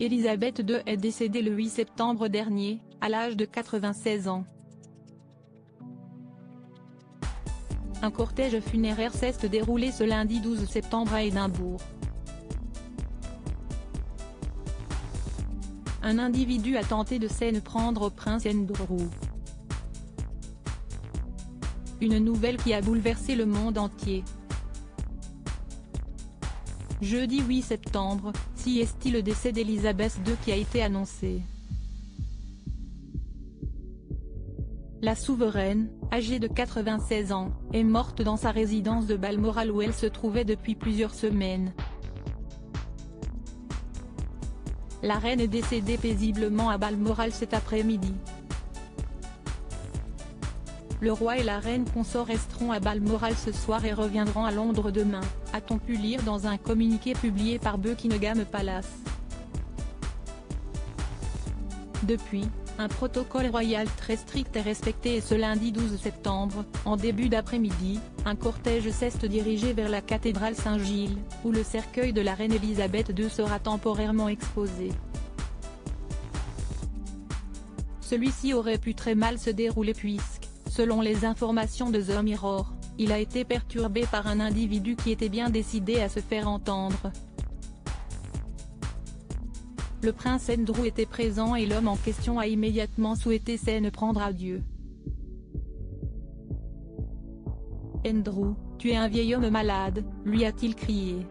Élisabeth II est décédée le 8 septembre dernier, à l'âge de 96 ans. Un cortège funéraire s'est déroulé ce lundi 12 septembre à Édimbourg. Un individu a tenté de s'en prendre au prince Andrew. Une nouvelle qui a bouleversé le monde entier. Jeudi 8 septembre, est le décès d'Élisabeth II qui a été annoncé. La souveraine, âgée de 96 ans, est morte dans sa résidence de Balmoral où elle se trouvait depuis plusieurs semaines. La reine est décédée paisiblement à Balmoral cet après-midi. Le roi et la reine consort resteront à Balmoral ce soir et reviendront à Londres demain, a-t-on pu lire dans un communiqué publié par Buckingham Palace. Depuis, un protocole royal très strict est respecté et ce lundi 12 septembre, en début d'après-midi, un cortège s'est dirigé vers la cathédrale Saint-Gilles, où le cercueil de la reine Élisabeth II sera temporairement exposé. Celui-ci aurait pu très mal se dérouler puisque, selon les informations de The Mirror, il a été perturbé par un individu qui était bien décidé à se faire entendre. Le prince Andrew était présent et l'homme en question a immédiatement souhaité s'en prendre à Dieu. « Andrew, tu es un vieil homme malade », lui a-t-il crié.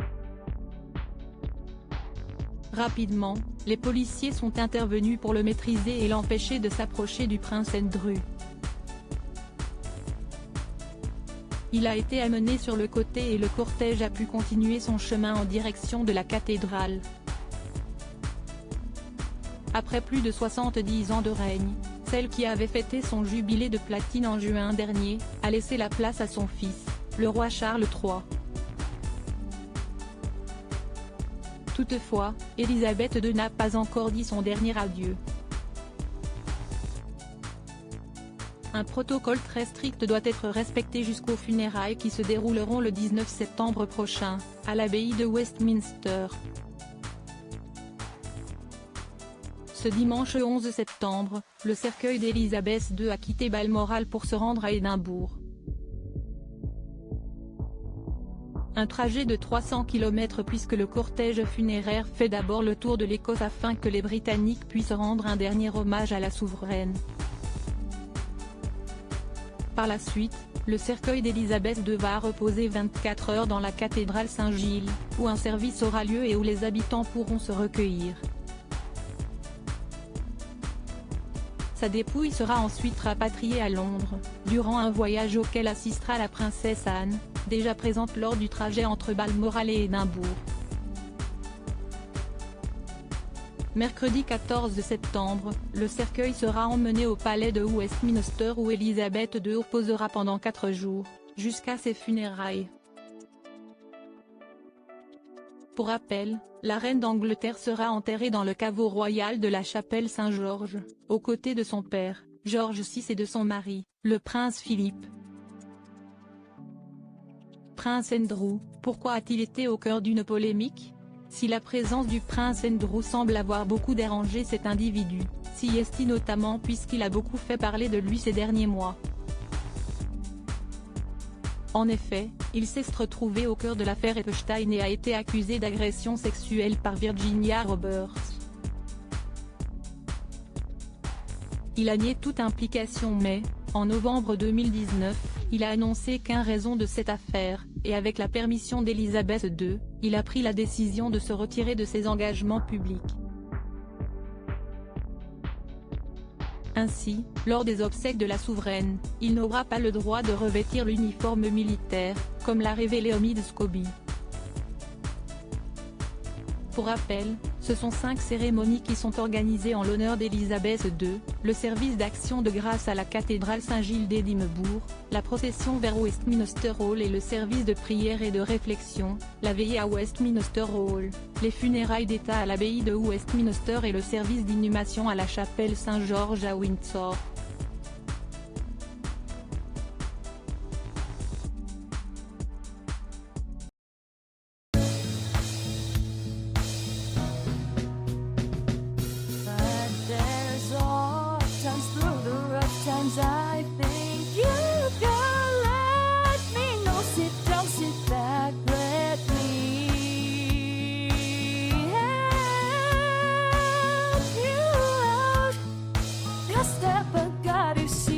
Rapidement, les policiers sont intervenus pour le maîtriser et l'empêcher de s'approcher du prince Andrew. Il a été amené sur le côté et le cortège a pu continuer son chemin en direction de la cathédrale. Après plus de 70 ans de règne, celle qui avait fêté son jubilé de platine en juin dernier, a laissé la place à son fils, le roi Charles III. Toutefois, Élisabeth II n'a pas encore dit son dernier adieu. Un protocole très strict doit être respecté jusqu'aux funérailles qui se dérouleront le 19 septembre prochain, à l'abbaye de Westminster. Ce dimanche 11 septembre, le cercueil d'Élisabeth II a quitté Balmoral pour se rendre à Édimbourg. Un trajet de 300 km puisque le cortège funéraire fait d'abord le tour de l'Écosse afin que les Britanniques puissent rendre un dernier hommage à la souveraine. Par la suite, le cercueil d'Élisabeth II va reposer 24 heures dans la cathédrale Saint-Gilles, où un service aura lieu et où les habitants pourront se recueillir. Sa dépouille sera ensuite rapatriée à Londres, durant un voyage auquel assistera la princesse Anne, déjà présente lors du trajet entre Balmoral et Édimbourg. Mercredi 14 septembre, le cercueil sera emmené au palais de Westminster où Élisabeth II reposera pendant 4 jours, jusqu'à ses funérailles. Pour rappel, la reine d'Angleterre sera enterrée dans le caveau royal de la chapelle Saint-Georges, aux côtés de son père, George VI et de son mari, le prince Philippe. Prince Andrew, pourquoi a-t-il été au cœur d'une polémique? Si la présence du prince Andrew semble avoir beaucoup dérangé cet individu, est-il notamment puisqu'il a beaucoup fait parler de lui ces derniers mois. En effet, il s'est retrouvé au cœur de l'affaire Epstein et a été accusé d'agression sexuelle par Virginia Roberts. Il a nié toute implication mais, en novembre 2019, il a annoncé qu'en raison de cette affaire, et avec la permission d'Élisabeth II, il a pris la décision de se retirer de ses engagements publics. Ainsi, lors des obsèques de la souveraine, il n'aura pas le droit de revêtir l'uniforme militaire, comme l'a révélé Omid Scobie. Pour rappel, ce sont 5 cérémonies qui sont organisées en l'honneur d'Élisabeth II, le service d'action de grâce à la cathédrale Saint-Gilles d'Édimbourg, la procession vers Westminster Hall et le service de prière et de réflexion, la veillée à Westminster Hall, les funérailles d'État à l'abbaye de Westminster et le service d'inhumation à la chapelle Saint-Georges à Windsor. I think you can let me know. Sit down, sit back, let me help you out. Just step, I got to see.